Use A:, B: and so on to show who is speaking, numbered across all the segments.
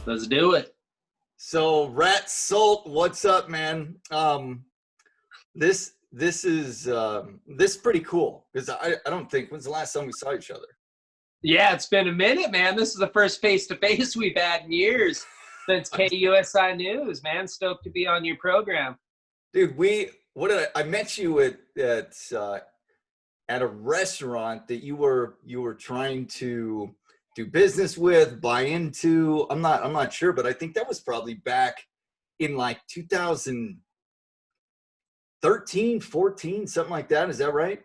A: Let's do it.
B: So ratsult, what's up, man? This is pretty cool because I don't think, when's the last time we saw each other?
A: Yeah, it's been a minute, man. This is the first face-to-face we've had in years since KUSI News, man. Stoked to be on your program.
B: Dude, I met you at a restaurant that you were trying to do business with, buy into. I'm not sure, but I think that was probably back in like 2013, 14, something like that. Is that right?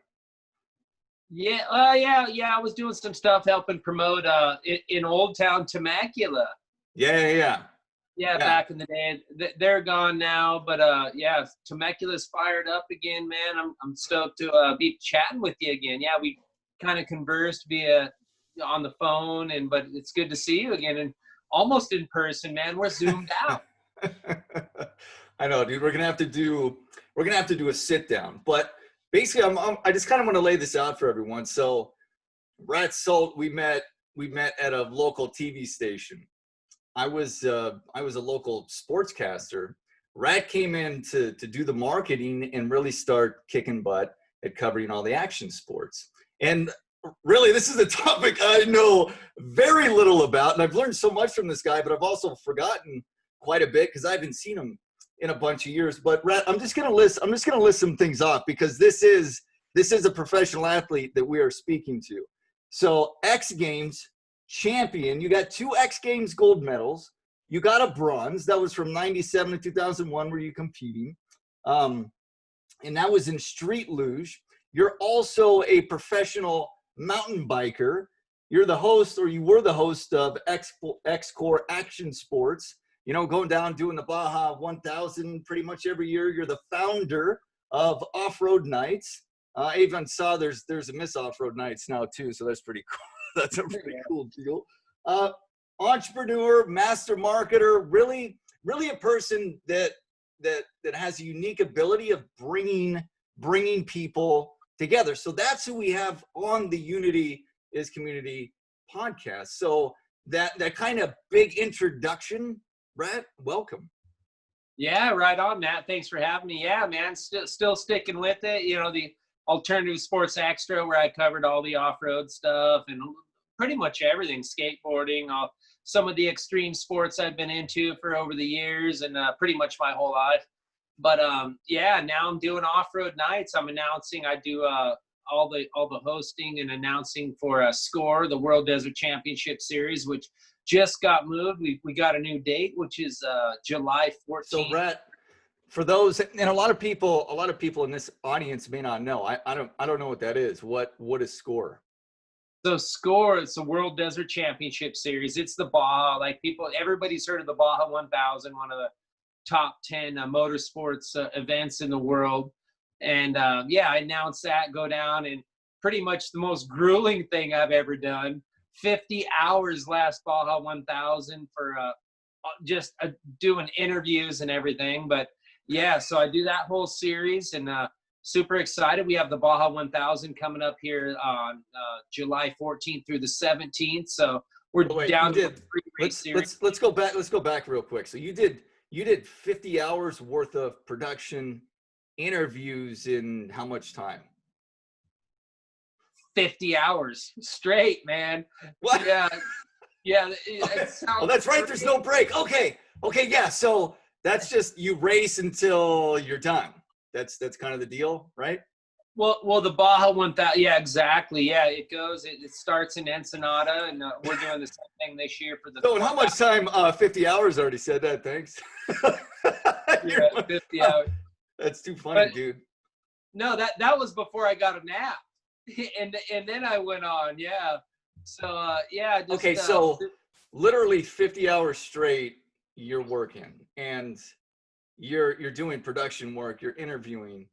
A: Yeah, yeah. I was doing some stuff helping promote in Old Town Temecula.
B: Yeah.
A: Back in the day. They're gone now, but yeah, Temecula's fired up again, man. I'm stoked to be chatting with you again. Yeah, we kind of conversed via on the phone, but it's good to see you again and almost in person, man. We're zoomed out.
B: I know, dude. We're gonna have to do a sit down, but basically, I just kind of want to lay this out for everyone. So, ratsult, we met at a local TV station. I was a local sportscaster. Rat came in to do the marketing and really start kicking butt at covering all the action sports. And really, this is a topic I know very little about, and I've learned so much from this guy, but I've also forgotten quite a bit because I haven't seen him in a bunch of years. But Rat, I'm just gonna list some things off because this is a professional athlete that we are speaking to. So XGames champion, you got 2 XGames gold medals, you got a bronze, that was from 97 to 2001 were you competing, and that was in street luge. You're also a professional mountain biker. You're the host, or you were the host of X-Corp action sports, you know, going down doing the Baja 1000 pretty much every year. You're the founder of Off-Road Nights. I even saw there's a Miss Off-Road Nights now too, so that's pretty cool. That's a pretty cool deal. Entrepreneur, master marketer, really a person that has a unique ability of bringing people together. So that's who we have on the Unity is Community podcast. So that kind of big introduction, Brad, welcome.
A: Yeah, right on, Matt. Thanks for having me. Yeah, man, still sticking with it. You know, the Alternative Sports Extra, where I covered all the off-road stuff and pretty much everything, skateboarding, some of the extreme sports I've been into for over the years and pretty much my whole life. But yeah, now I'm doing Off-Road Nights. I'm announcing. I do all the hosting and announcing for Xcorps, the World Desert Championship Series, which just got moved. We got a new date, which is July 14th.
B: So, Brett, for those, and a lot of people in this audience may not know. I don't know what that is. What is Xcorps?
A: So Xcorps, it's the World Desert Championship Series. It's the Baja. Like everybody's heard of the Baja 1000, one of the top 10 motorsports events in the world. And yeah, I announced that, go down, and pretty much the most grueling thing I've ever done. 50 hours last Baja 1000 for just doing interviews and everything. But yeah, so I do that whole series, and super excited. We have the Baja 1000 coming up here on July 14th through the 17th. So we're down to the pre-race series.
B: Let's go back real quick. So you did 50 hours worth of production interviews in how much time?
A: 50 hours straight, man.
B: What?
A: Yeah.
B: Oh, that's right. There's no break. Okay. Yeah. So that's just, you race until you're done. That's kind of the deal, right?
A: Well, the Baja 1000. Yeah, exactly. Yeah, it starts in Ensenada, and we're doing the same thing this year for the.
B: So, in how much time? 50 hours. Already said that. Thanks.
A: Yeah, 50 hours.
B: That's too funny, dude.
A: No, that was before I got a nap, and then I went on. Yeah. So yeah.
B: Okay, so literally 50 hours straight, you're working, and you're doing production work. You're interviewing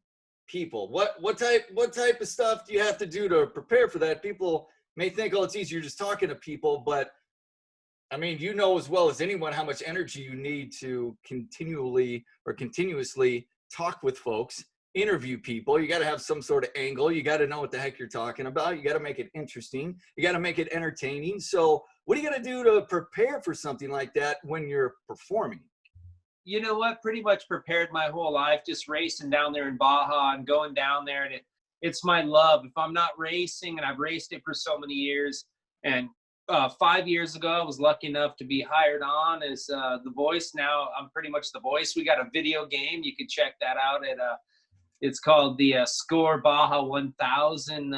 B: people. What type of stuff do you have to do to prepare for that? People may think, oh, it's easy, you're just talking to people, but I mean, you know as well as anyone how much energy you need to continuously talk with folks, interview people. You got to have some sort of angle. You got to know what the heck you're talking about. You got to make it interesting. You got to make it entertaining. So what are you going to do to prepare for something like that when you're performing?
A: You know what? Pretty much prepared my whole life, just racing down there in Baja and going down there. And it's my love. If I'm not racing, and I've raced it for so many years, and 5 years ago, I was lucky enough to be hired on as the voice. Now I'm pretty much the voice. We got a video game. You can check that out at it's called the Score Baja 1000.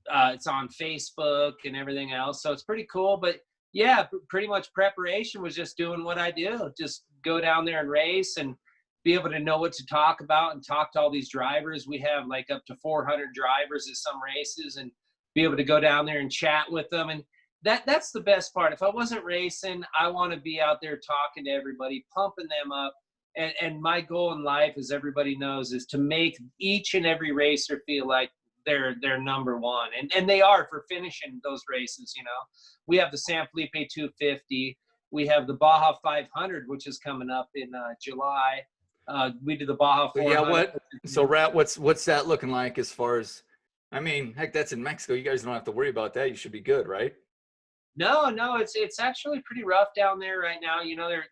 A: It's on Facebook and everything else. So it's pretty cool. But yeah, pretty much preparation was just doing what I do. Just go down there and race and be able to know what to talk about and talk to all these drivers. We have like up to 400 drivers at some races, and be able to go down there and chat with them. And that's the best part. If I wasn't racing, I want to be out there talking to everybody, pumping them up. And my goal in life, as everybody knows, is to make each and every racer feel like they're number one. And they are for finishing those races, you know. We have the San Felipe 250. We have the Baja 500, which is coming up in July. We do the Baja 400.
B: Yeah, so Rat, what's that looking like as far as, I mean, heck, that's in Mexico. You guys don't have to worry about that. You should be good, right?
A: No, it's actually pretty rough down there right now. You know, they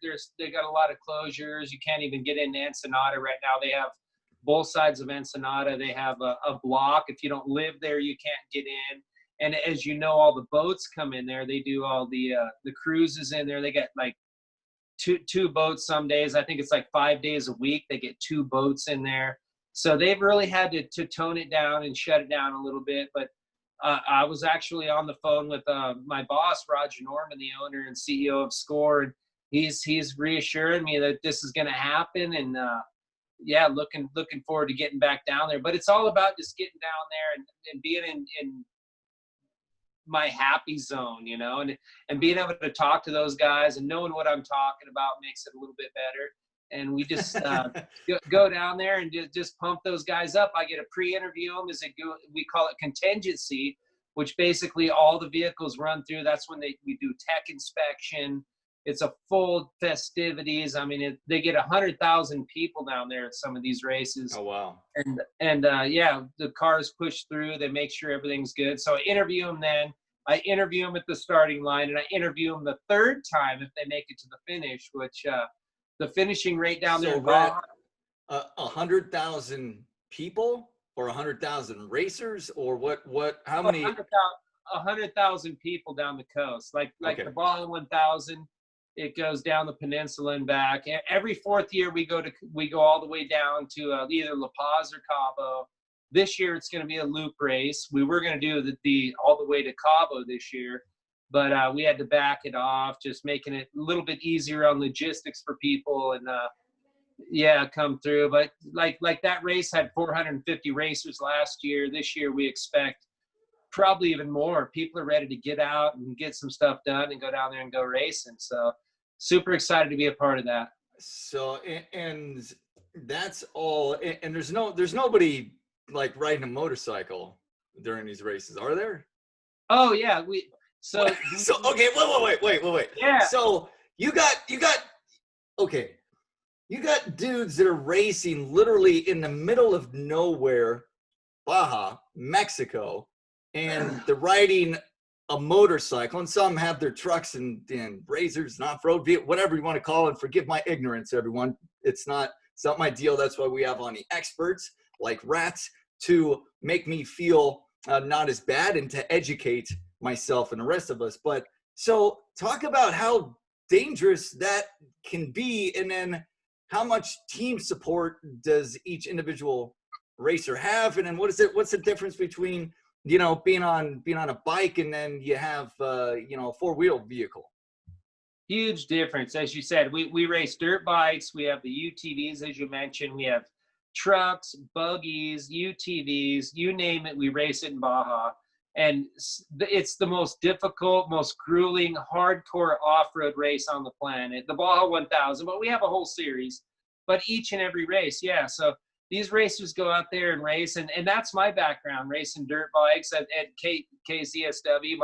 A: got a lot of closures. You can't even get into Ensenada right now. They have both sides of Ensenada. They have a block. If you don't live there, you can't get in. And as you know, all the boats come in there. They do all the cruises in there. They get like two boats some days. I think it's like 5 days a week. They get 2 boats in there. So they've really had to tone it down and shut it down a little bit. But I was actually on the phone with my boss, Roger Norman, the owner and CEO of Score, and he's reassuring me that this is going to happen. And yeah, looking forward to getting back down there. But it's all about just getting down there and being in my happy zone, you know, and being able to talk to those guys and knowing what I'm talking about makes it a little bit better. And we just go down there and just pump those guys up. I get to pre-interview them we call it contingency, which basically all the vehicles run through. That's when we do tech inspection. It's a full festivities. I mean, they get 100,000 people down there at some of these races.
B: Oh, wow.
A: And yeah, the cars push through. They make sure everything's good. So I interview them then. I interview them at the starting line, and I interview them the third time if they make it to the finish, which the finishing rate down there.
B: 100,000 people or 100,000 racers, or what? How many?
A: 100,000 people down the coast. Like okay. The Baja 1000, it goes down the peninsula and back. Every 4th year we go all the way down to either La Paz or Cabo. This year it's going to be a loop race. We were going to do the all the way to Cabo this year, but we had to back it off, just making it a little bit easier on logistics for people and yeah, come through. But like that race had 450 racers last year. This year we expect probably even more. People are ready to get out and get some stuff done and go down there and go racing. So super excited to be a part of that.
B: So and that's all. And there's nobody like riding a motorcycle during these races, are there?
A: Oh yeah, so
B: okay, wait.
A: Yeah.
B: So you got okay. You got dudes that are racing literally in the middle of nowhere, Baja, Mexico, and they're riding a motorcycle, and some have their trucks and razors and off-road vehicle, whatever you want to call it. Forgive my ignorance, everyone. It's not my deal. That's why we have on the experts like Rats to make me feel not as bad and to educate myself and the rest of us. But so talk about how dangerous that can be, and then how much team support does each individual racer have, and then what's the difference between being on a bike and then you have a 4-wheel vehicle?
A: Huge difference. As you said, we race dirt bikes. We have the UTVs, as you mentioned. We have trucks, buggies, UTVs, you name it, we race it in Baja. And it's the most difficult, most grueling, hardcore off-road race on the planet, the Baja 1000. But we have a whole series, but each and every race, yeah. So these racers go out there and race, and that's my background, racing dirt bikes at KZSW.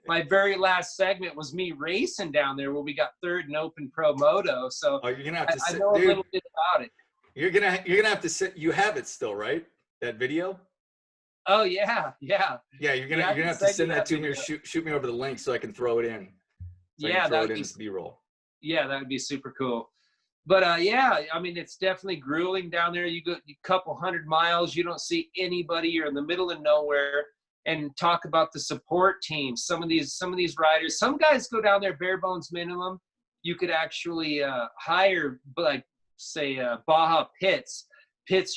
A: My very last segment was me racing down there where we got 3rd in Open Pro Moto. So
B: you're gonna have to
A: I know a little bit about it.
B: You're gonna have to sit. You have it still, right? That video?
A: Oh yeah, yeah.
B: Yeah, you're gonna have to send that to me or shoot me over the link so I can throw it in. So I can throw it in as B-roll.
A: Yeah, that would be super cool. But yeah, I mean, it's definitely grueling down there. You go a couple 100 miles, you don't see anybody. You're in the middle of nowhere. And talk about the support team. Some of these riders, some guys go down there bare bones minimum. You could actually hire, like, say, Baja pits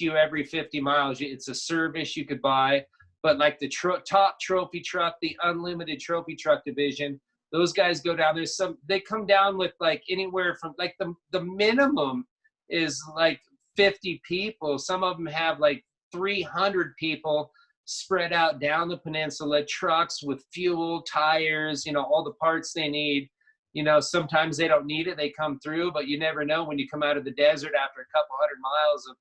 A: you every 50 miles. It's a service you could buy. But like the top trophy truck, the unlimited trophy truck division, those guys go down there. They come down with like anywhere from like the minimum is like 50 people. Some of them have like 300 people spread out down the peninsula, trucks with fuel, tires, all the parts they need. Sometimes they don't need it. They come through, but you never know when you come out of the desert after a couple 100 miles of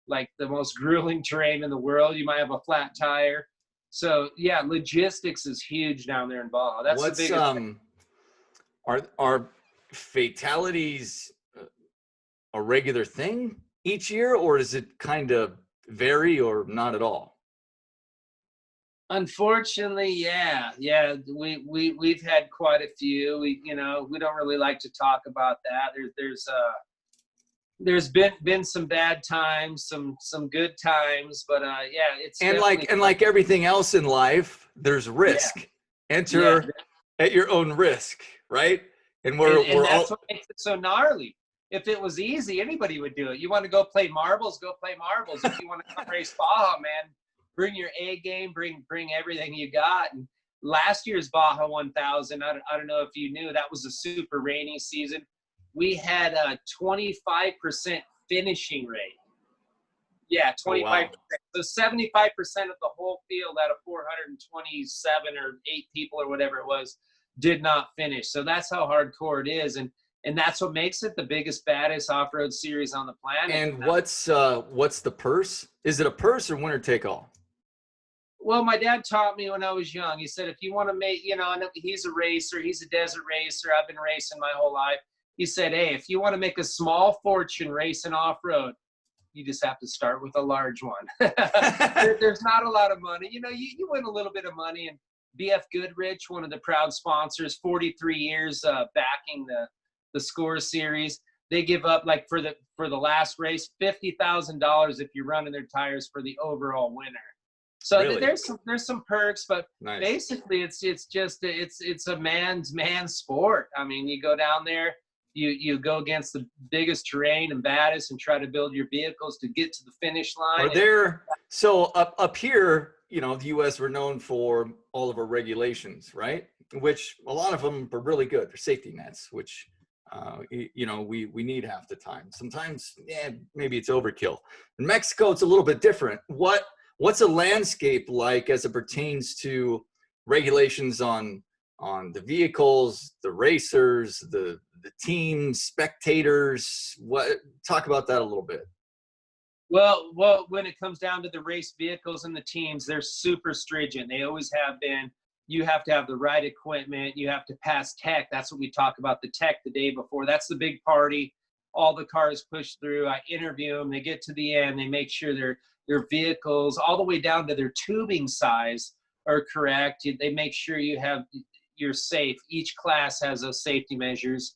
A: like the most grueling terrain in the world. You might have a flat tire. So yeah, logistics is huge down there in Baja. That's the biggest thing.
B: Are fatalities a regular thing each year, or does it kind of vary or not at all?
A: Unfortunately, yeah. We've had quite a few. We don't really like to talk about that. There's been some bad times, some good times, but yeah, it's
B: like everything else in life, there's risk. Yeah. Enter at your own risk, right? And we're
A: that's what makes it so gnarly. If it was easy, anybody would do it. You want to go play marbles, go play marbles. If you want to come race Baja, man, bring your A game, bring everything you got. And last year's Baja 1000, I don't know if you knew, that was a super rainy season. We had a 25% finishing rate. Yeah, 25%. Oh, wow. So 75% of the whole field out of 427 or 8 people or whatever it was did not finish. So that's how hardcore it is. And that's what makes it the biggest, baddest off-road series on the planet.
B: And what's the purse? Is it a purse or winner take all?
A: Well, my dad taught me when I was young. He said, if you want to make, he's a racer, he's a desert racer. I've been racing my whole life. He said, hey, if you want to make a small fortune racing off-road, you just have to start with a large one. There's not a lot of money. You win a little bit of money. And BF Goodrich, one of the proud sponsors, 43 years backing the Score series. They give up, like, for the last race, $50,000 if you're running their tires for the overall winner. So really? there's some perks, but nice. Basically it's a man's sport. I mean, you go down there, you go against the biggest terrain and baddest and try to build your vehicles to get to the finish line.
B: So up here, the U.S., we're known for all of our regulations, right? Which a lot of them are really good. They're safety nets, which we need half the time. Sometimes, maybe it's overkill. In Mexico, it's a little bit different. What's a landscape like as it pertains to regulations on the vehicles, the racers, the teams, spectators? Talk about that a little bit.
A: Well, when it comes down to the race vehicles and the teams, they're super stringent. They always have been. You have to have the right equipment. You have to pass tech. That's what we talk about, the tech the day before. That's the big party. All the cars push through. I interview them. They get to the end. They make sure their vehicles, all the way down to their tubing size, are correct. They make sure you're safe. Each class has those safety measures.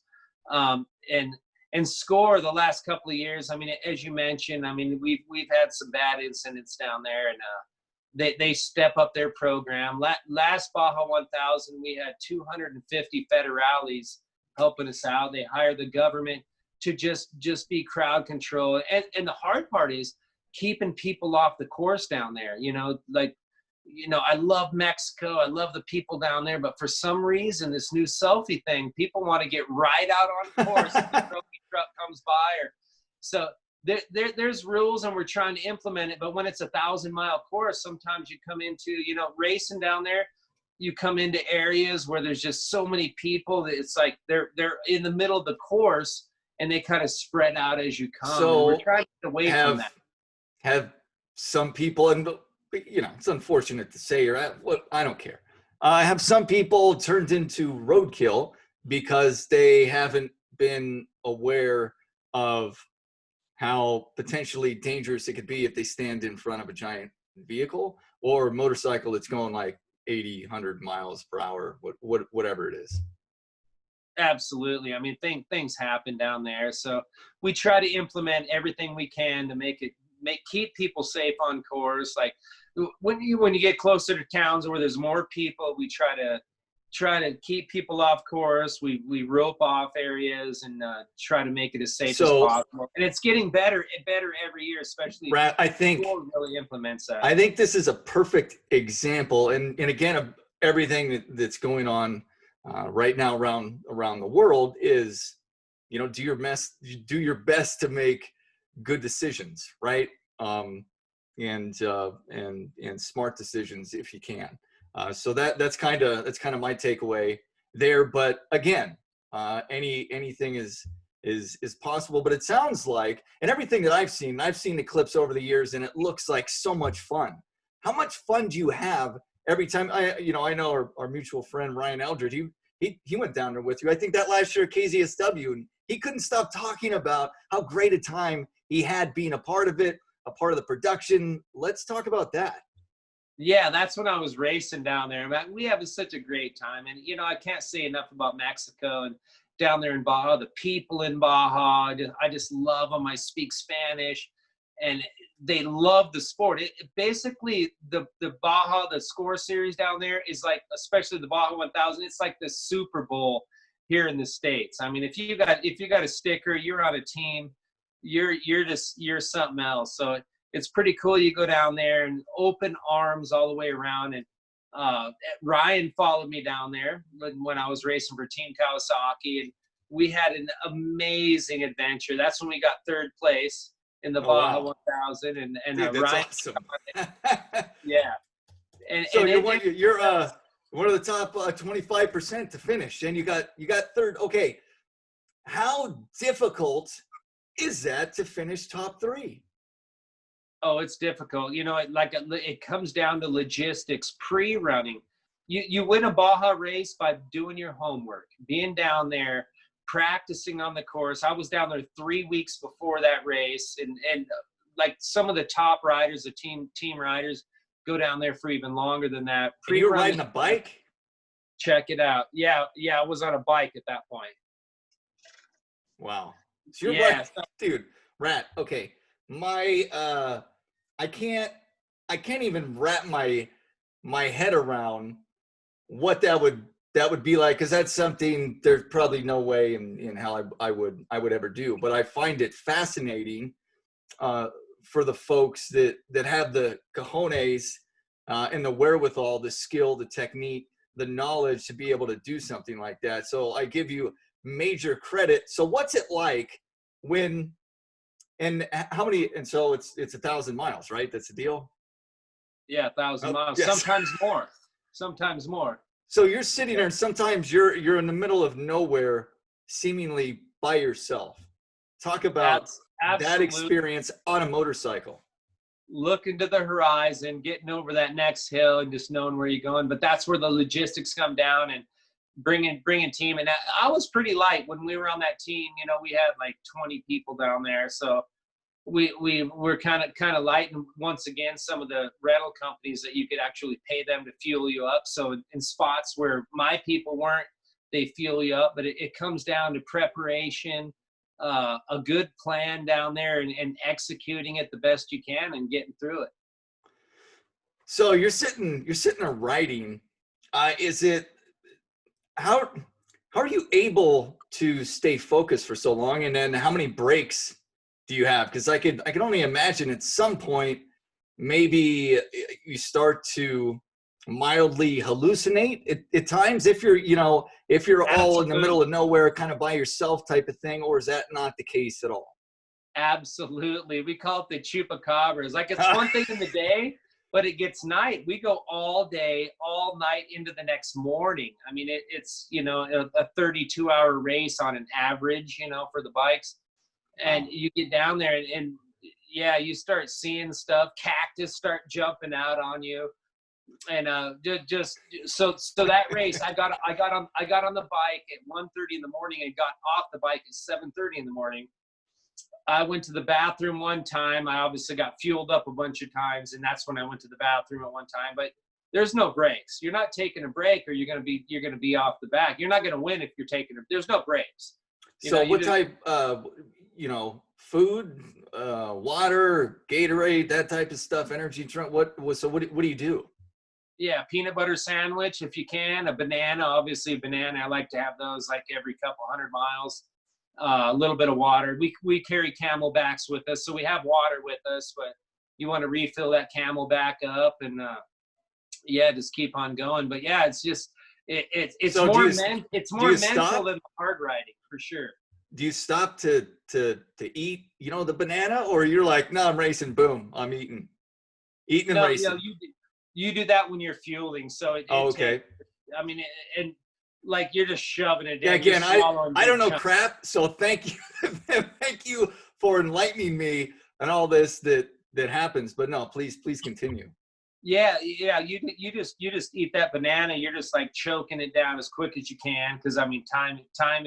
A: And Score, the last couple of years, I mean, as you mentioned, I mean, we've had some bad incidents down there, and they step up their program. Last Baja 1000, we had 250 federales helping us out. They hired the government to just be crowd control. And the hard part is keeping people off the course down there. I love Mexico. I love the people down there, but for some reason, this new selfie thing, people want to get right out on course if the trophy truck comes by. So there's rules, and we're trying to implement it. But when it's a 1,000-mile course, sometimes you come into, racing down there, you come into areas where there's just so many people that it's like they're in the middle of the course, and they kind of spread out as you come.
B: So
A: and we're trying to get away from that.
B: Have some people, and it's unfortunate to say, I don't care. Have some people turned into roadkill because they haven't been aware of how potentially dangerous it could be if they stand in front of a giant vehicle? or a motorcycle that's going like 80, 100 miles per hour, whatever it is.
A: Absolutely. I mean, things happen down there. So we try to implement everything we can to keep people safe on course. Like when you get closer to towns where there's more people, we try to keep people off course. We rope off areas and try to make it as safe as possible. And it's getting better and better every year, especially
B: I think
A: really implements that.
B: I think this is a perfect example. And again, of everything that's going on right now around the world is, do your best to make good decisions, right? And smart decisions if you can. So that's kind of my takeaway there. But again, anything is possible. But it sounds like, and everything that I've seen the clips over the years, and it looks like so much fun. How much fun do you have every time? I know our mutual friend Ryan Eldred, he went down there with you. I think that last year at KZSW, and he couldn't stop talking about how great a time he had being a part of it, a part of the production. Let's talk about that.
A: Yeah, that's when I was racing down there. We have such a great time. And, I can't say enough about Mexico and down there in Baja, the people in Baja. I just love them. I speak Spanish, and they love the sport. Basically, the Baja, the score series down there is like, especially the Baja 1000, it's like the Super Bowl here in the States. I mean, if you got a sticker, you're on a team, you're something else. So it's pretty cool. You go down there and open arms all the way around. And Ryan followed me down there when I was racing for Team Kawasaki, and we had an amazing adventure. That's when we got third place in the Baja 1000. And
B: dude, that's
A: Ryan,
B: awesome.
A: yeah. And
B: so you're one of the top 25% to finish, and you got third. Okay, how difficult is that to finish top 3?
A: Oh, it's difficult. It comes down to logistics, pre-running. You win a Baja race by doing your homework, being down there, practicing on the course. I was down there 3 weeks before that race, and like some of the top riders, the team riders, go down there for even longer than that.
B: And you were riding a bike?
A: Check it out. Yeah, I was on a bike at that point.
B: Wow. So you're dude, Rat. Okay, I can't even wrap my head around what that would be like, because that's something there's probably no way in how I would ever do. But I find it fascinating for the folks that have the cojones and the wherewithal, the skill, the technique, the knowledge to be able to do something like that. So I give you major credit. So what's it like when? And how many? And so it's 1,000 miles, right? That's the deal.
A: Yeah, 1,000 miles.
B: Yes.
A: Sometimes more.
B: So you're sitting there, and sometimes you're in the middle of nowhere, seemingly by yourself. Talk about that experience on a motorcycle.
A: Looking to the horizon, getting over that next hill, and just knowing where you're going. But that's where the logistics come down, and bringing team. And I was pretty light when we were on that team. We had like 20 people down there, so we were kind of light. And once again, some of the rental companies that you could actually pay them to fuel you up. So in spots where my people weren't, they fuel you up. But it comes down to preparation, a good plan down there, and executing it the best you can and getting through it.
B: So you're sitting there writing. How are you able to stay focused for so long? And then how many breaks do you have? Because I could only imagine at some point maybe you start to mildly hallucinate at times if you're all in the middle of nowhere, kind of by yourself type of thing, or is that not the case at all?
A: Absolutely. We call it the Chupacabras. Like, it's one thing in the day, but it gets night. We go all day, all night into the next morning. I mean, it's a 32-hour race on an average, for the bikes. And you get down there and you start seeing stuff. Cactus start jumping out on you. And so that race, I got on the bike at 1:30 in the morning and got off the bike at 7:30 in the morning. I went to the bathroom one time. I obviously got fueled up a bunch of times, and that's when I went to the bathroom at one time. But there's no breaks. You're not taking a break, or you're gonna be off the back. You're not gonna win if you're taking there's no breaks.
B: What type, food, water, Gatorade, that type of stuff, energy drink? What do you do?
A: Yeah, peanut butter sandwich if you can, a banana, obviously a banana. I like to have those like every couple 100 miles. A little bit of water. We carry Camelbacks with us, so we have water with us, but you want to refill that Camelback up and just keep on going. But yeah, it's just it's
B: so
A: more mental
B: stop?
A: than hard riding for sure.
B: Do you stop to eat, the banana, or you're like, no, I'm racing, boom, I'm eating and racing?
A: No, you do that when you're fueling. So
B: okay.
A: And like you're just shoving it down.
B: Yeah, again, I don't know crap. So thank you, thank you for enlightening me on all this that happens. But no, please continue.
A: Yeah. You just eat that banana. You're just like choking it down as quick as you can, because time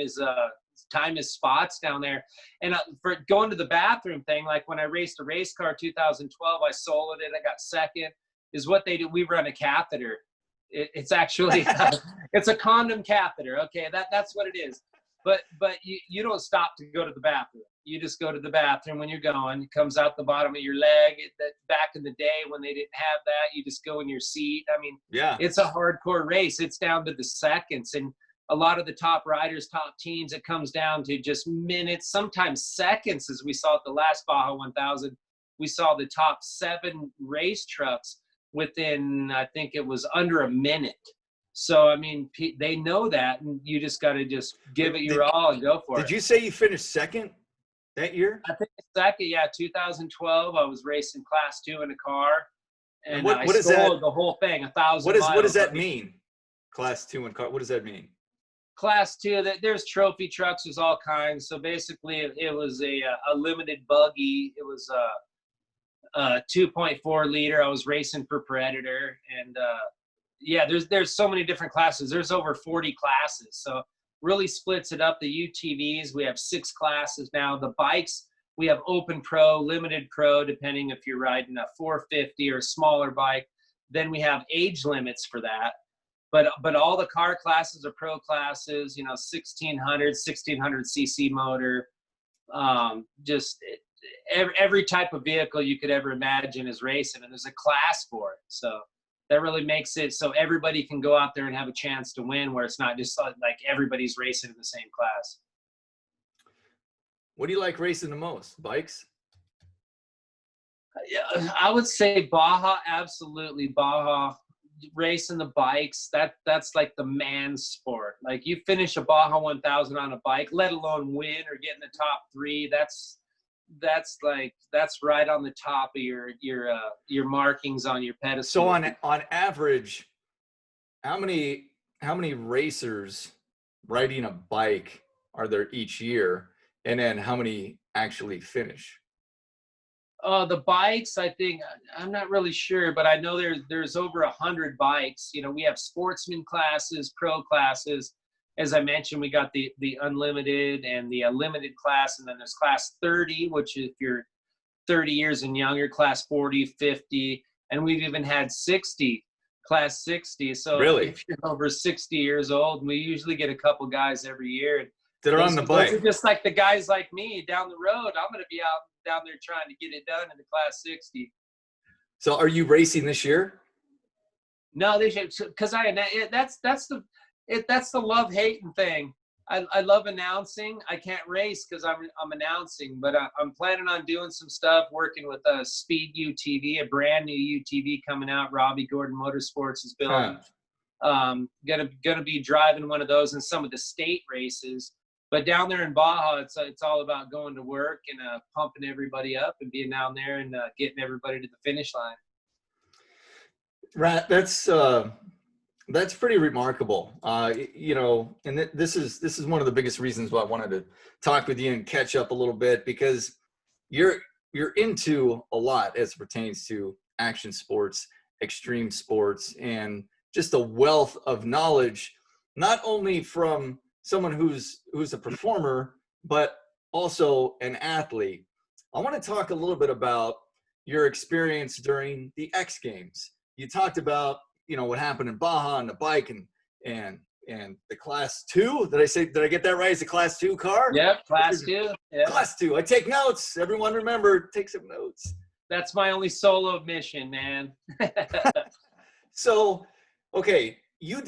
A: is spots down there. And for going to the bathroom thing, like when I raced a race car 2012, I soloed it. I got second. Is what they do. We run a catheter. It's actually it's a condom catheter. Okay, that's what it is. But you don't stop to go to the bathroom. You just go to the bathroom when you're going. It comes out the bottom of your leg. Back in the day when they didn't have that, you just go in your seat. It's a hardcore race. It's down to the seconds, and a lot of the top riders, top teams, it comes down to just minutes, sometimes seconds. As we saw at the last Baja 1000, we saw the top 7 race trucks within, I think it was under a minute. So, they know that, and you just got to just give it your all and go for it.
B: Did you say you finished second that year?
A: I think second, yeah, 2012. I was racing class 2 in a car, and
B: what
A: I
B: is that?
A: the whole thing, 1,000 miles.
B: What does that mean? Class 2 in car, what does that mean?
A: Class 2, there's trophy trucks, there's all kinds. So basically it was a limited buggy. It was a 2.4 liter. I was racing for Predator, and there's so many different classes. There's over 40 classes, so really splits it up. The UTVs, we have 6 classes now. The bikes, we have open pro, limited pro, depending if you're riding a 450 or a smaller bike. Then we have age limits for that. But all the car classes are pro classes, 1600 cc motor, just every type of vehicle you could ever imagine is racing, and there's a class for it. So that really makes it so everybody can go out there and have a chance to win, where it's not just like everybody's racing in the same class.
B: What do you like racing the most? Bikes?
A: Yeah, I would say Baja, absolutely. Baja. Racing the bikes, that's like the man sport. Like, you finish a Baja 1000 on a bike, let alone win or get in the top 3, that's right on the top of your markings on your pedestal.
B: So on average, how many racers riding a bike are there each year, and then how many actually finish?
A: The bikes, I think, I'm not really sure, but I know there's over 100 bikes. We have sportsman classes, pro classes. As I mentioned, we got the unlimited and the limited class, and then there's class 30, which is if you're 30 years and younger, class 40, 50, and we've even had 60, class 60. So
B: really,
A: if you're over 60 years old, we usually get a couple guys every year
B: that are on the bike.
A: Those are just like the guys like me down the road. I'm going to be out down there trying to get it done in the class 60.
B: So are you racing this year?
A: No, they should, because that's the love-hating thing. I love announcing. I can't race because I'm announcing, but I'm planning on doing some stuff, working with a Speed UTV, a brand new UTV coming out. Robbie Gordon Motorsports is building. Gonna be driving one of those in some of the state races. But down there in Baja, it's all about going to work and pumping everybody up and being down there and getting everybody to the finish line.
B: Right, that's pretty remarkable. And this is one of the biggest reasons why I wanted to talk with you and catch up a little bit, because you're into a lot as it pertains to action sports, extreme sports, and just a wealth of knowledge, not only from someone who's a performer, but also an athlete. I want to talk a little bit about your experience during the X Games. You talked about, what happened in Baja on the bike and the class 2. Did I get that right? It's a class 2 car?
A: Yep, class 2. Yeah.
B: Class 2. I take notes. Everyone remember, take some notes.
A: That's my only solo mission, man.
B: So, okay, you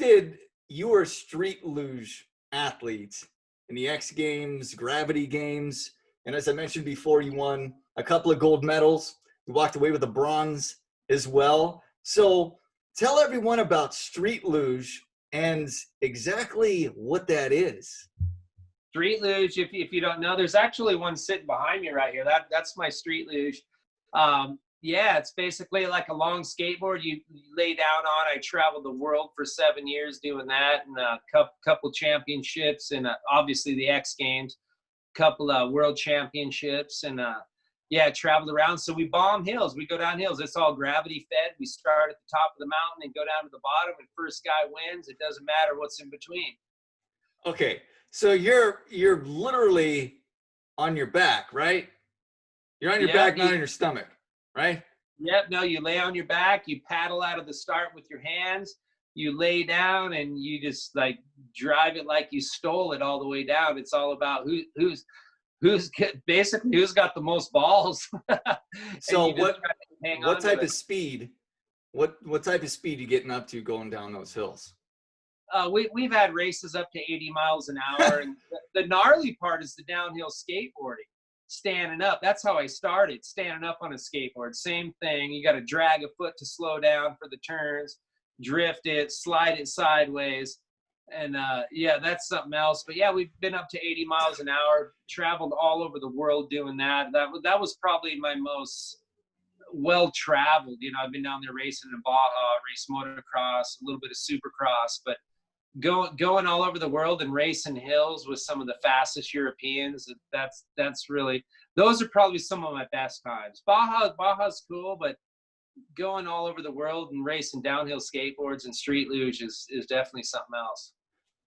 B: were a street luge athlete in the X Games, Gravity Games, and as I mentioned before, you won a couple of gold medals. You walked away with a bronze as well. So tell everyone about street luge and exactly what that is.
A: Street luge, if you don't know, there's actually one sitting behind me right here. That's my street luge. Yeah, it's basically like a long skateboard you lay down on. I traveled the world for 7 years doing that, and a couple championships, and obviously the X Games, couple of world championships, and yeah, traveled around. So we bomb hills. We go down hills. It's all gravity fed. We start at the top of the mountain and go down to the bottom, and first guy wins. It doesn't matter what's in between.
B: Okay, so you're literally on your back, right? You're on your back, not on your stomach, right?
A: Yep. No, you lay on your back. You paddle out of the start with your hands. You lay down and you just like drive it like you stole it all the way down. It's all about who's got the most balls.
B: So what type of speed? What type of speed you getting up to going down those hills?
A: We've had races up to 80 miles an hour, and the gnarly part is the downhill skateboarding. Standing up. That's how I started, standing up on a skateboard. Same thing. You got to drag a foot to slow down for the turns, drift it, slide it sideways. And yeah, that's something else. But yeah, we've been up to 80 miles an hour, traveled all over the world doing that. That was probably my most well-traveled. I've been down there racing in Baja, race motocross, a little bit of supercross, but going all over the world and racing hills with some of the fastest Europeans, that's really, those are probably some of my best times. Baja's cool, but going all over the world and racing downhill skateboards and street luge is definitely something else.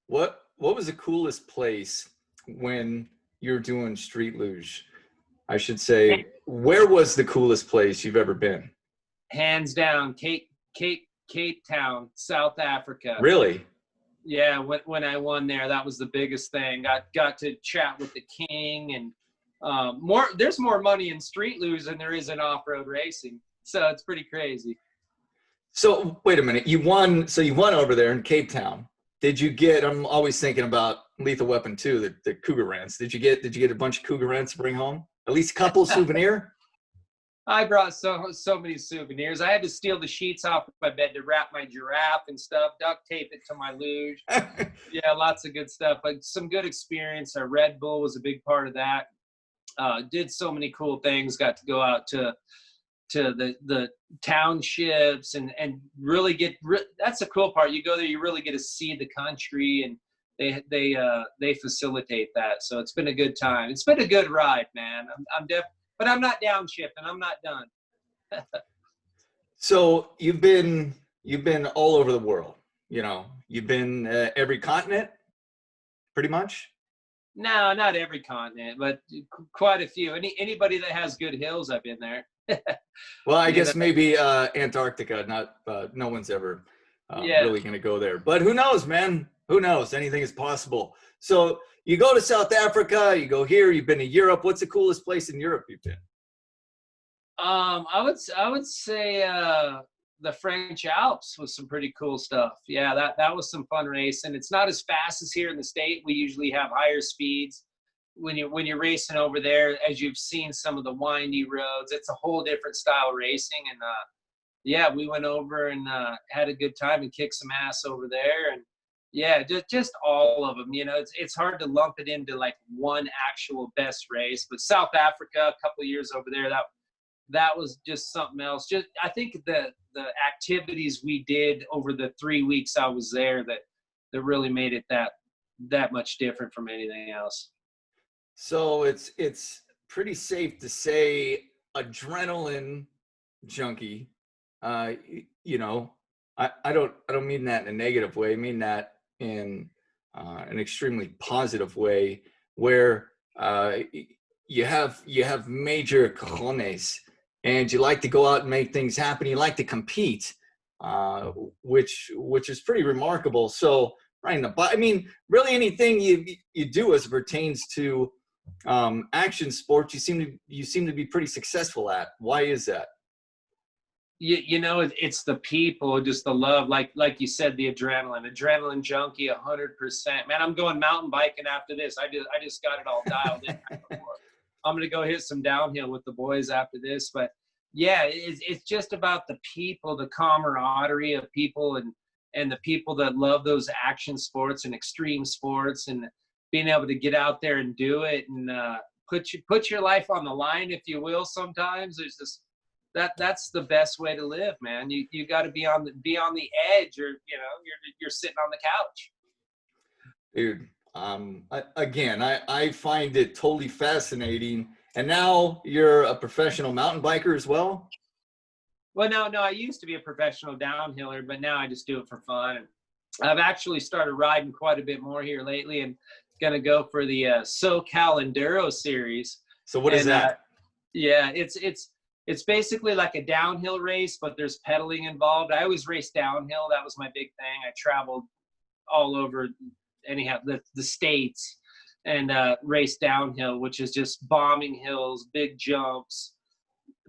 B: What was the coolest place when you're doing street luge? I should say, where was the coolest place you've ever been?
A: Hands down, Cape Town, South Africa.
B: Really?
A: Yeah, when I won there, that was the biggest thing. Got to chat with the king, and there's more money in street luge than there is in off-road racing. So it's pretty crazy.
B: So wait a minute, you won over there in Cape Town. Did you get, I'm always thinking about Lethal Weapon 2, the Cougar Rants. Did you get a bunch of Cougar Rants to bring home? At least a couple souvenir? I
A: brought so many souvenirs. I had to steal the sheets off my bed to wrap my giraffe and stuff, duct tape it to my luge. Yeah, lots of good stuff. But some good experience. Red Bull was a big part of that. Did so many cool things. Got to go out to the townships and really that's the cool part. You go there, you really get to see the country, and they facilitate that. So it's been a good time. It's been a good ride, man. But I'm not downshifting. I'm not done.
B: So you've been all over the world. You've been every continent, pretty much.
A: No, not every continent, but quite a few. Anybody that has good hills, I've been there.
B: Well, I guess maybe Antarctica. No one's ever really going to go there. But who knows, man? Who knows? Anything is possible. So you go to South Africa, you go here, you've been to Europe. What's the coolest place in Europe you've been?
A: I would say the French Alps was some pretty cool stuff. Yeah, that was some fun racing. It's not as fast as here in the state. We usually have higher speeds. When you're racing over there, as you've seen some of the windy roads, it's a whole different style racing. And yeah, we went over and had a good time and kicked some ass over there. And yeah, just all of them. It's hard to lump it into like one actual best race. But South Africa, a couple of years over there, that was just something else. I think the activities we did over the 3 weeks I was there that really made it that much different from anything else.
B: So it's pretty safe to say adrenaline junkie. I don't mean that in a negative way. I mean that in an extremely positive way, where you have major cojones, and you like to go out and make things happen. You like to compete, which is pretty remarkable. So, right, I mean, really anything you do as it pertains to action sports, you seem to be pretty successful at. Why is that?
A: You know, it's the people, just the love, like you said, the adrenaline junkie, 100%. Man, I'm going mountain biking after this. I just got it all dialed in. I'm gonna go hit some downhill with the boys after this. But yeah, it's just about the people, the camaraderie of people, and the people that love those action sports and extreme sports, and being able to get out there and do it, and put your life on the line, if you will. Sometimes there's this. That's the best way to live, man. You got to be on the edge, or you're sitting on the couch.
B: Dude, I find it totally fascinating. And now you're a professional mountain biker as well?
A: Well, no, I used to be a professional downhiller, but now I just do it for fun. I've actually started riding quite a bit more here lately, and gonna go for the Socal Enduro series.
B: So what is that?
A: Yeah, it's basically like a downhill race, but there's pedaling involved. I always raced downhill. That was my big thing. I traveled all over, anyhow, the states, and raced downhill, which is just bombing hills, big jumps.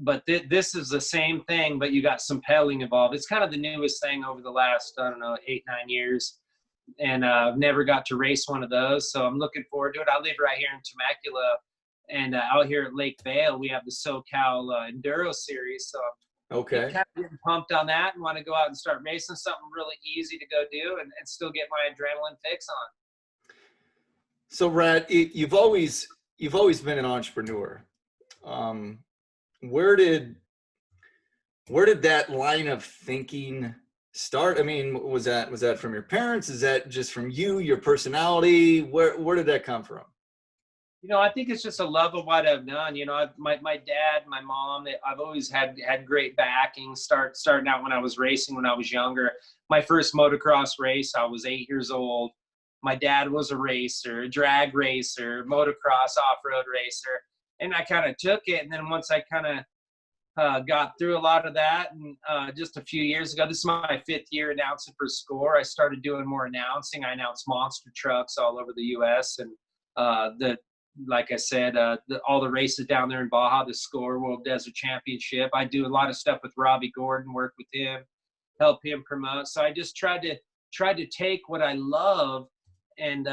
A: But this is the same thing, but you got some pedaling involved. It's kind of the newest thing over the last, 8-9 years. And I've never got to race one of those, so I'm looking forward to it. I live right here in Temecula. And out here at Lake Vale, we have the Socal Enduro series. So
B: okay,
A: I'm kind of getting pumped on that, and want to go out and start racing something really easy to go do, and still get my adrenaline fix on.
B: So, Rat, you've always been an entrepreneur. Where did that line of thinking start? I mean, was that from your parents? Is that just from you, your personality? Where did that come from?
A: I think it's just a love of what I've done. My dad, my mom, I've always had great backing. Starting out when I was racing, when I was younger. My first motocross race, I was 8 years old. My dad was a racer, a drag racer, motocross, off-road racer. And I kind of took it. And then once I kind of got through a lot of that, and just a few years ago, this is my 5th year announcing for SCOR. I started doing more announcing. I announced monster trucks all over the U.S. and like I said, all the races down there in Baja, the SCOR World Desert Championship. I do a lot of stuff with Robbie Gordon, work with him, help him promote. So I just tried to take what I love and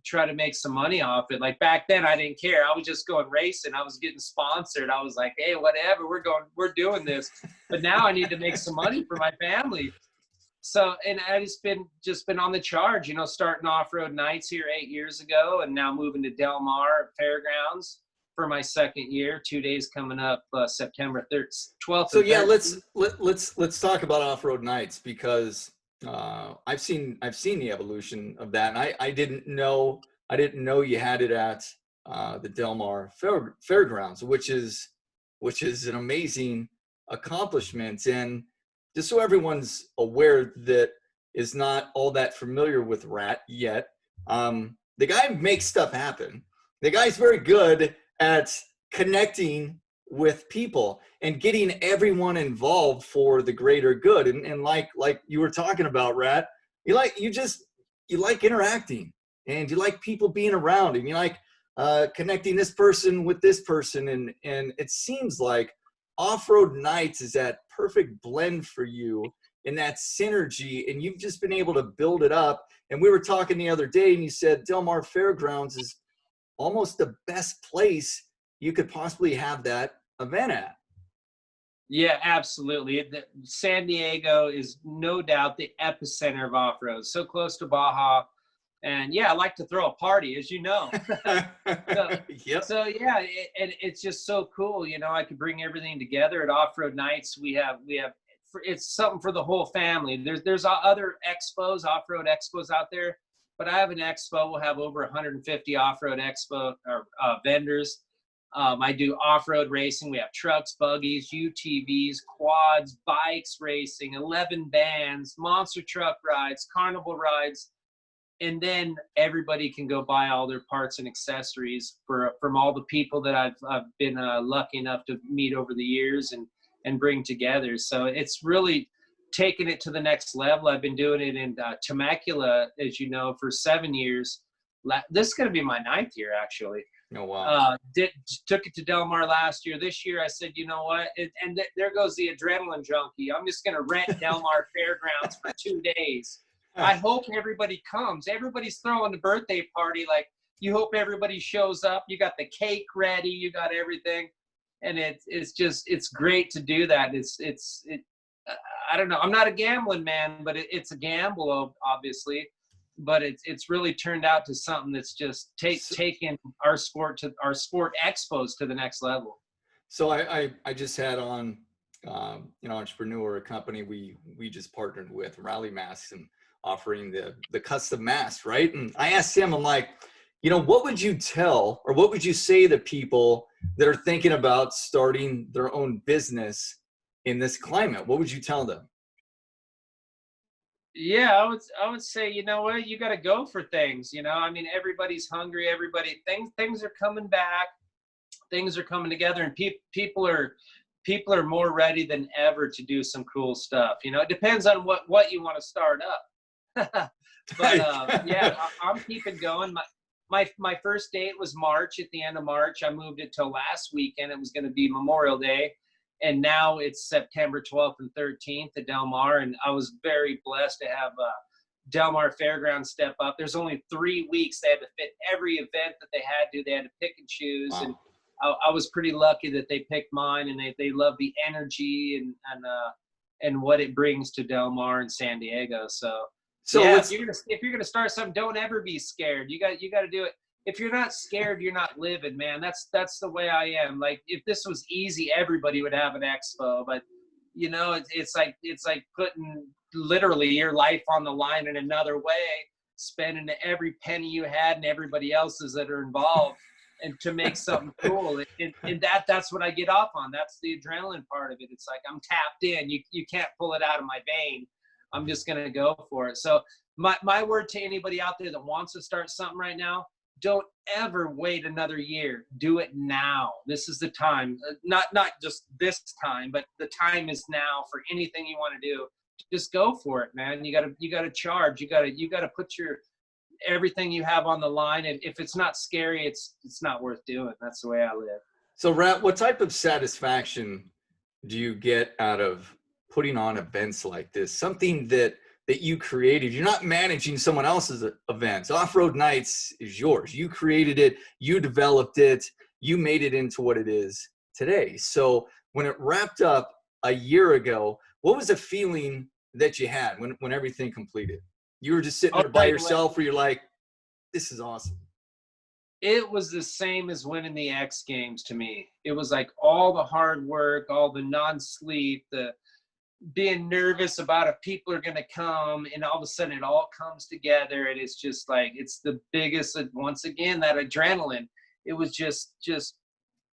A: try to make some money off it. Like back then, I didn't care. I was just going racing. I was getting sponsored. I was like, hey, whatever, we're doing this. But now I need to make some money for my family. So, and I just been on the charge, starting Off-Road Nights here 8 years ago, and now moving to Del Mar Fairgrounds for my 2nd year. 2 days coming up, September 12th.
B: So yeah, let's talk about Off-Road Nights, because I've seen the evolution of that, and I didn't know you had it at the Del Mar Fairgrounds, which is an amazing accomplishment. And just so everyone's aware that is not all that familiar with Rat yet, the guy makes stuff happen. The guy's very good at connecting with people and getting everyone involved for the greater good. And like you were talking about, Rat, you like interacting, and you like people being around, and you like connecting this person with this person. And it seems like Off-Road Nights is that perfect blend for you, in that synergy, and you've just been able to build it up. And we were talking the other day, and you said Del Mar Fairgrounds is almost the best place you could possibly have that event at.
A: Yeah, absolutely. San Diego is no doubt the epicenter of off-road, so close to Baja. And yeah, I like to throw a party, as you know.
B: Yep.
A: So yeah, and it's just so cool. I could bring everything together at Off-Road Nights. We have it's something for the whole family. There's other expos, off-road expos out there, but I have an expo. We'll have over 150 off-road expo or vendors. I do off-road racing. We have trucks, buggies, UTVs, quads, bikes racing, 11 bands, monster truck rides, carnival rides. and then everybody can go buy all their parts and accessories from all the people that I've been lucky enough to meet over the years and bring together. So it's really taken it to the next level. I've been doing it in Temecula, as you know, for 7 years. This is going to be my 9th year, actually.
B: Oh, wow.
A: Took it to Del Mar last year. This year I said, you know what? There goes the adrenaline junkie. I'm just going to rent Del Mar Fairgrounds for 2 days. I hope everybody comes. Everybody's throwing the birthday party. Like, you hope everybody shows up. You got the cake ready. You got everything. And it's great to do that. I don't know. I'm not a gambling man, but it's a gamble, obviously. But it's really turned out to something that's just taken our sport expos to the next level.
B: So I just had on an entrepreneur, a company we just partnered with, Rally Masks, and offering the custom mask, right? And I asked him, I'm like, what would you tell, or what would you say to people that are thinking about starting their own business in this climate? What would you tell them?
A: Yeah, I would say, you know what, you got to go for things. I mean, everybody's hungry. Things are coming back. Things are coming together, and people are more ready than ever to do some cool stuff. It depends on what you want to start up. But yeah, I'm keeping going. My first date was March. At the end of March, I moved it till last weekend. It was going to be Memorial Day. And now it's September 12th and 13th at Del Mar. And I was very blessed to have Del Mar Fairgrounds step up. There's only 3 weeks. They had to fit every event that they had to. They had to pick and choose. Wow. And I was pretty lucky that they picked mine, and they love the energy and what it brings to Del Mar and San Diego. So yeah, if you're gonna start something, don't ever be scared. You got to do it. If you're not scared, you're not living, man. That's the way I am. Like, if this was easy, everybody would have an expo. But it's like putting literally your life on the line in another way, spending every penny you had and everybody else's that are involved, and to make something cool. And that's what I get off on. That's the adrenaline part of it. It's like I'm tapped in. You can't pull it out of my vein. I'm just gonna go for it. So my word to anybody out there that wants to start something right now: don't ever wait another year. Do it now. This is the time. Not just this time, but the time is now for anything you want to do. Just go for it, man. You gotta charge. You gotta put everything you have on the line. And if it's not scary, it's not worth doing. That's the way I live. So,
B: Rat, what type of satisfaction do you get out of putting on events like this? Something that you created. You're not managing someone else's events. Off-Road Nights is yours. You created it. You developed it. You made it into what it is today. So when it wrapped up a year ago, what was the feeling that you had when everything completed? You were just sitting there by yourself, or you're like, this is awesome?
A: It was the same as winning the X Games to me. It was like all the hard work, all the non-sleep, the being nervous about if people are going to come, and all of a sudden it all comes together, and it's just like, it's the biggest. Once again, that adrenaline, it was just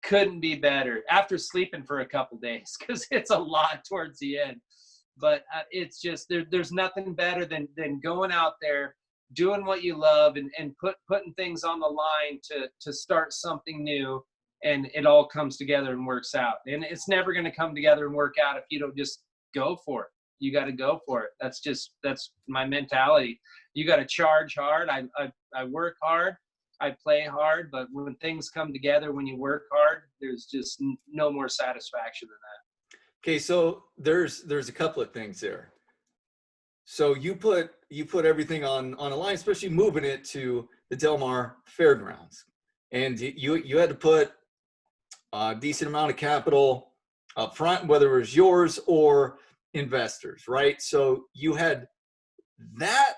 A: couldn't be better after sleeping for a couple days, because it's a lot towards the end. But it's just there's nothing better than going out there, doing what you love, and putting things on the line to start something new, and it all comes together and works out. And it's never going to come together and work out if you don't just go for it. You got to go for it. That's my mentality. You got to charge hard. I work hard. I play hard. But when things come together, when you work hard, there's just no more satisfaction than that.
B: Okay, so there's a couple of things there. So you put everything on a line, especially moving it to the Del Mar Fairgrounds, and you had to put a decent amount of capital up front, whether it was yours or investors, right? So you had that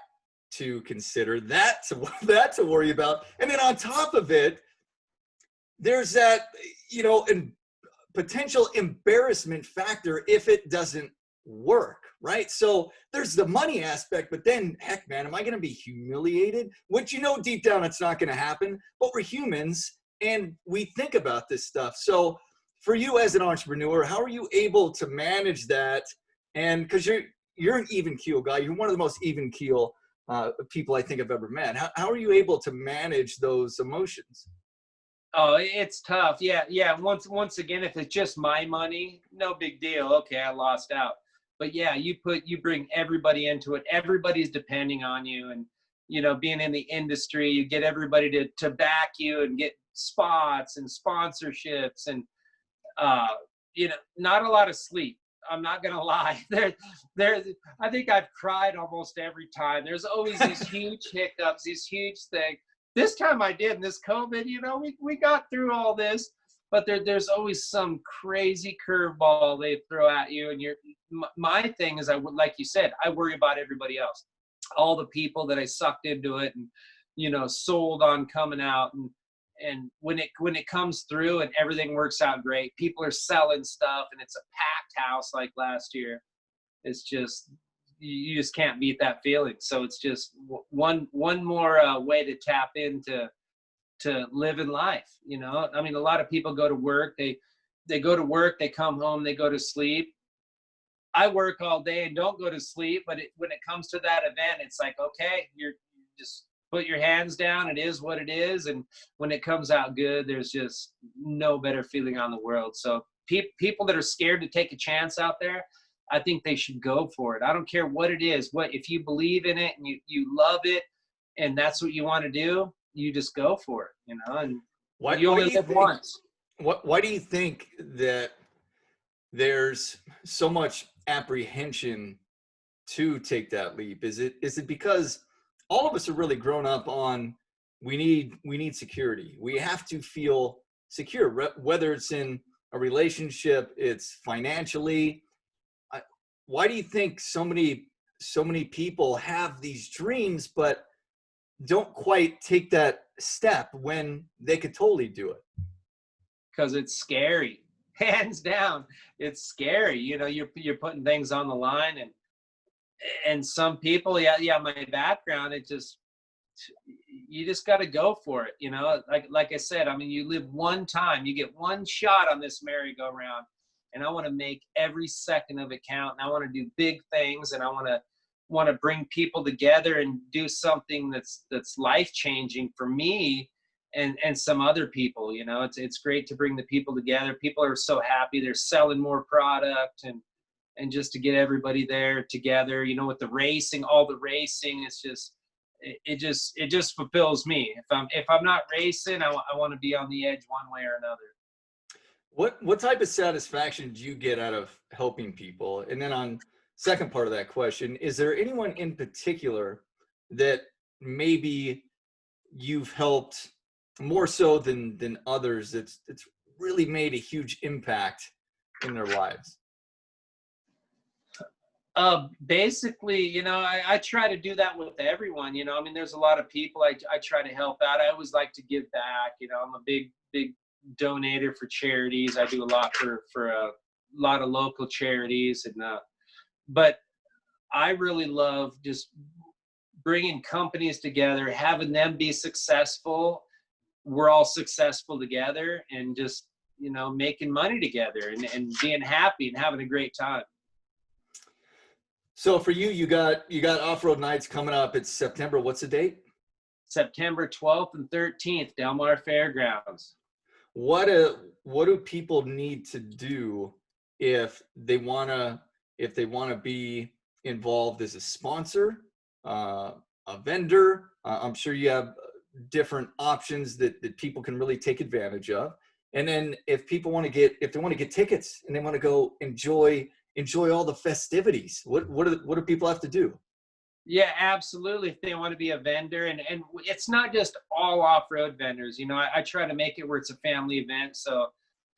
B: to consider, that to worry about, and then on top of it, there's that potential embarrassment factor if it doesn't work, right? So there's the money aspect, but then, heck, man, am I going to be humiliated? Which deep down it's not going to happen, but we're humans and we think about this stuff. So for you as an entrepreneur, how are you able to manage that? And because you're an even keel guy, you're one of the most even keel people I think I've ever met. How are you able to manage those emotions?
A: Oh, it's tough. Yeah. Once again, if it's just my money, no big deal. Okay, I lost out. But yeah, you bring everybody into it. Everybody's depending on you, and being in the industry, you get everybody to back you and get spots and sponsorships, and not a lot of sleep. I'm not gonna lie. I think I've cried almost every time. There's always these huge hiccups, these huge things. This time I did, in this COVID, we got through all this, but there's always some crazy curveball they throw at you. And my thing is, like you said, I worry about everybody else, all the people that I sucked into it and, sold on coming out. And when it comes through and everything works out great, people are selling stuff and it's a packed house like last year. It's just, you just can't beat that feeling. So it's just one more way to tap into living life. I mean, a lot of people go to work, they go to work, they come home, they go to sleep. I work all day and don't go to sleep, but when it comes to that event, it's like, okay, you just put your hands down. It is what it is. And when it comes out good, there's just no better feeling on the world. So people that are scared to take a chance out there, I think they should go for it. I don't care what it is. If you believe in it and you love it and that's what you want to do, you just go for it, and you only live once.
B: Why do you think that there's so much apprehension to take that leap? Is it because all of us are really grown up on we need security. We have to feel secure, whether it's in a relationship, it's financially. Why do you think so many people have these dreams but don't quite take that step when they could totally do it?
A: Because it's scary. Hands down, it's scary. You're putting things on the line, and some people, my background, you just got to go for it. Like I said, I mean, you live one time, you get one shot on this merry-go-round. And I want to make every second of it count. And I want to do big things, and I want to bring people together and do something that's life-changing for me and some other people. It's great to bring the people together. People are so happy. They're selling more product, and just to get everybody there together, with the racing, all the racing, it just fulfills me. If I'm not racing, I want to be on the edge one way or another.
B: What type of satisfaction do you get out of helping people? And then on second part of that question, is there anyone in particular that maybe you've helped more so than others that's really made a huge impact in their lives?
A: Basically, I try to do that with everyone. I mean, there's a lot of people I try to help out. I always like to give back. I'm a big donator for charities. I do a lot for a lot of local charities, but I really love just bringing companies together, having them be successful. We're all successful together, and just making money together and being happy and having a great time.
B: So for you got Off-Road Nights coming up. It's September. What's the date?
A: September 12th and 13th, Delmar Fairgrounds.
B: What do people need to do if they wanna be involved as a sponsor, a vendor? I'm sure you have different options that people can really take advantage of. And then if they want to get tickets and they want to go enjoy all the festivities, what do people have to do?
A: Yeah, absolutely. If they want to be a vendor, and it's not just all off-road vendors, I try to make it where it's a family event. So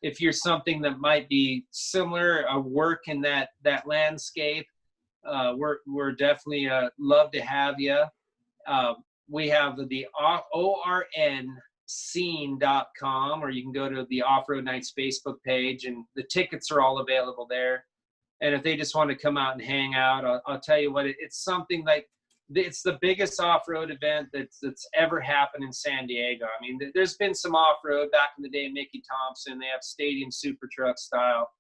A: if you're something that might be similar, work in that landscape, we're definitely love to have you. We have the ornscene.com, or you can go to the Off-Road Nights Facebook page, and the tickets are all available there. And if they just want to come out and hang out, I'll tell you what, it's something like, it's the biggest off-road event that's ever happened in San Diego. I mean, there's been some off-road back in the day, Mickey Thompson, they have stadium super truck style.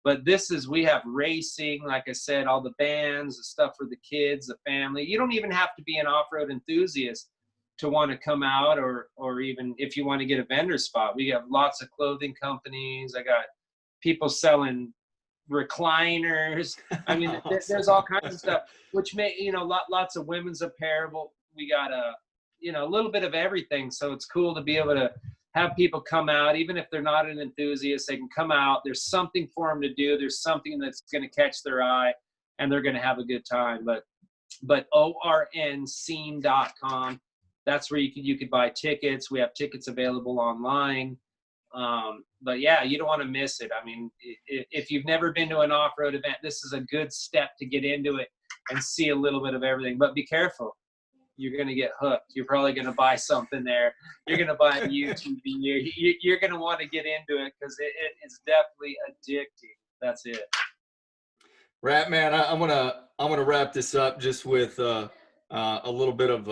A: But we have racing, like I said, all the bands, the stuff for the kids, the family. You don't even have to be an off-road enthusiast to want to come out, or even if you want to get a vendor spot. We have lots of clothing companies. I got people selling recliners. I mean, there's all kinds of stuff, which lots of women's apparel. We got a little bit of everything. So it's cool to be able to have people come out, even if they're not an enthusiast, they can come out. There's something for them to do. There's something that's going to catch their eye, and they're going to have a good time. But ornscene.com, that's where you could buy tickets. We have tickets available online. But yeah, you don't want to miss it. I mean, if you've never been to an off-road event, this is a good step to get into it and see a little bit of everything. But be careful. You're going to get hooked. You're probably going to buy something there. You're going to buy a YouTube. You're going to want to get into it because it's definitely addicting. That's it.
B: Rat man, I'm gonna wrap this up just with a little bit of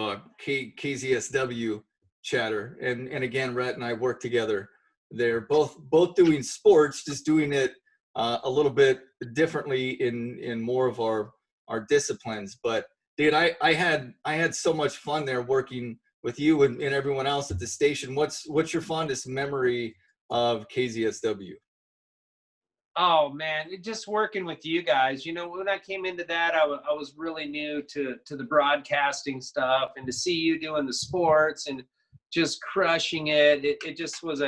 B: KZSW chatter. And again, Rat and I work together. They're both doing sports, just doing it a little bit differently in more of our disciplines. But dude, I had so much fun there working with you and everyone else at the station. What's your fondest memory of KZSW?
A: Oh man, just working with you guys. When I came into that, I was really new to the broadcasting stuff, and to see you doing the sports and just crushing it. It just was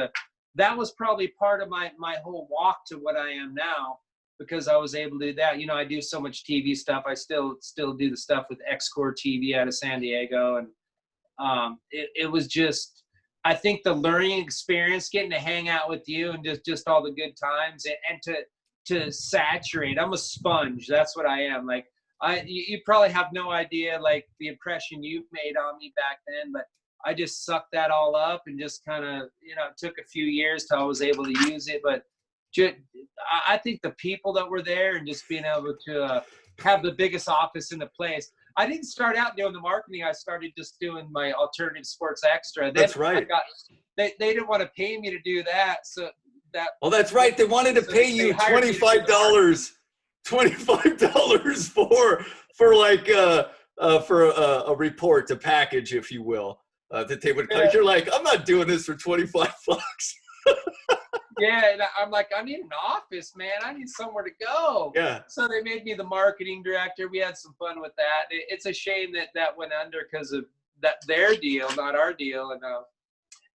A: that was probably part of my whole walk to what I am now, because I was able to do that. I do so much TV stuff. I still do the stuff with X-Corp TV out of San Diego. And it was just, I think the learning experience, getting to hang out with you and just all the good times, and to saturate. I'm a sponge. That's what I am. Like, you probably have no idea, like, the impression you've made on me back then, but I just sucked that all up and just kind of, it took a few years till I was able to use it. But I think the people that were there, and just being able to have the biggest office in the place. I didn't start out doing the marketing. I started just doing my alternative sports extra.
B: That's right.
A: They didn't want to pay me to do that. So that.
B: Oh, that's right. They wanted to pay you $25 for like for a report, a package, if you will, that they would. Yeah. You're like, I'm not doing this for $25.
A: Yeah, and I'm like, I need an office, man. I need somewhere to go.
B: Yeah.
A: So they made me the marketing director. We had some fun with that. It's a shame that went under because of their deal, not our deal. And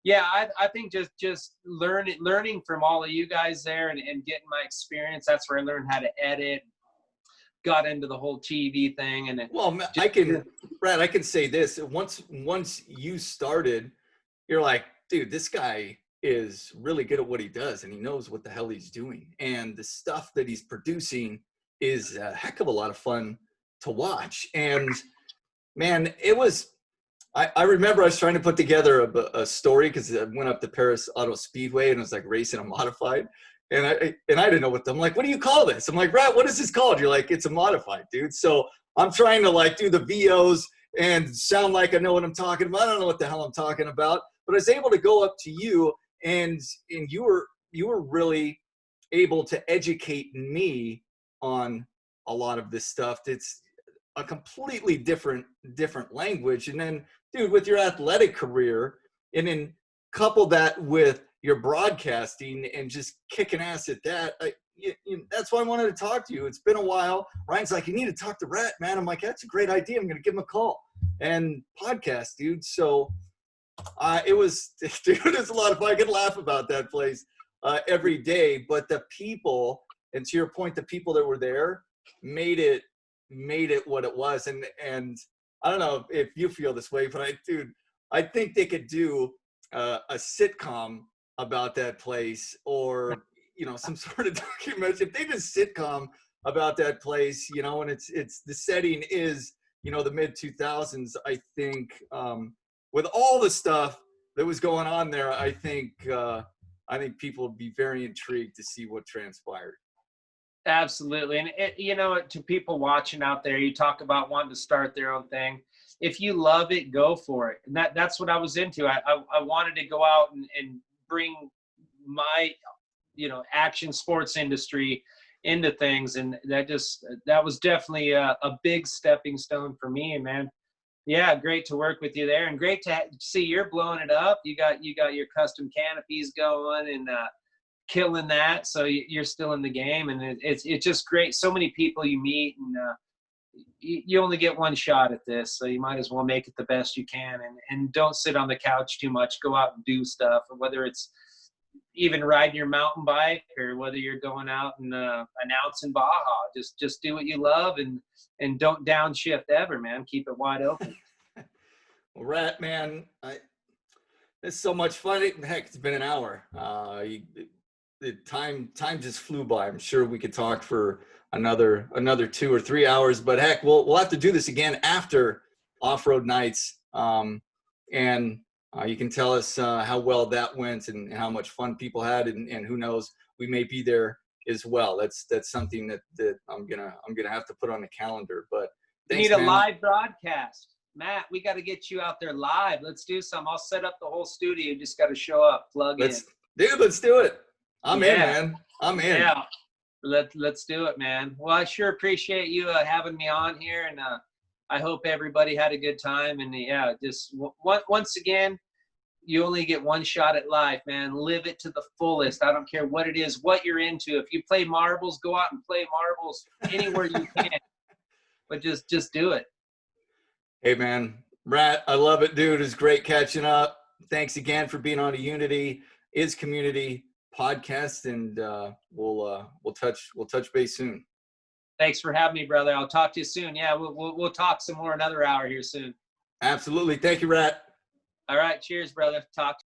A: yeah, I think just learning from all of you guys there and getting my experience. That's where I learned how to edit. Got into the whole TV thing, and
B: Brad, I can say this. Once you started, you're like, dude, this guy is really good at what he does, and he knows what the hell he's doing, and the stuff that he's producing is a heck of a lot of fun to watch. And man, it was, I remember I was trying to put together a story, because I went up to Paris Auto Speedway and it was like racing a modified, and I didn't know I'm like, what do you call this? I'm like, Rat, what is this called? You're like, it's a modified, dude. So I'm trying to like do the VOs and sound like I know what I'm talking about. I don't know what the hell I'm talking about, but I was able to go up to you, and you were really able to educate me on a lot of this stuff. It's a completely different language. And then, dude, with your athletic career, and then couple that with your broadcasting and just kicking ass at that, that's why I wanted to talk to you. It's been a while. Ryan's like, you need to talk to Rat, man. I'm like, that's a great idea. I'm going to give him a call and podcast, dude. So it was, dude, it's a lot of fun. I can laugh about that place every day. But the people, and to your point, the people that were there made it what it was. And I don't know if you feel this way, but I think they could do a sitcom about that place, or some sort of documentary. If they did a sitcom about that place, and it's the setting is the mid 2000s, I think. With all the stuff that was going on there, I think people would be very intrigued to see what transpired.
A: Absolutely. And to people watching out there, you talk about wanting to start their own thing. If you love it, go for it. And that's what I was into. I wanted to go out and bring my, action sports industry into things. And that was definitely a big stepping stone for me, man. Yeah, great to work with you there, and great to see you're blowing it up. You got your custom canopies going and killing that. So you're still in the game, and it's just great. So many people you meet, and you only get one shot at this, so you might as well make it the best you can, and don't sit on the couch too much. Go out and do stuff, whether it's even riding your mountain bike or whether you're going out and announcing Baja. Just do what you love, and don't downshift ever, man. Keep it wide open.
B: Well, Rat, man, it's so much fun. Heck, it's been an hour. The time just flew by. I'm sure we could talk for another 2 or 3 hours, but heck, we'll have to do this again after Off-Road Nights, and you can tell us how well that went and how much fun people had, and who knows, we may be there as well. That's something that I'm gonna have to put on the calendar. But thanks,
A: we need a
B: man.
A: live broadcast, Matt. We got to get you out there live. Let's do some. I'll set up the whole studio. You just got to show up, plug in.
B: Dude, let's do it. I'm in, man. I'm in.
A: Yeah. Let's do it, man. Well, I sure appreciate you having me on here, and I hope everybody had a good time. And yeah, just once again, you only get one shot at life, man. Live it to the fullest. I don't care what it is, what you're into. If you play marbles, go out and play marbles anywhere you can. But just do it. Hey,
B: man, Rat, I love it, dude. It's great catching up. Thanks again for being on a Unity is Community podcast, and we'll touch base soon.
A: Thanks for having me, brother. I'll talk to you soon. Yeah, we'll talk some more another hour here soon.
B: Absolutely. Thank you, Rat.
A: All right. Cheers, brother. Talk.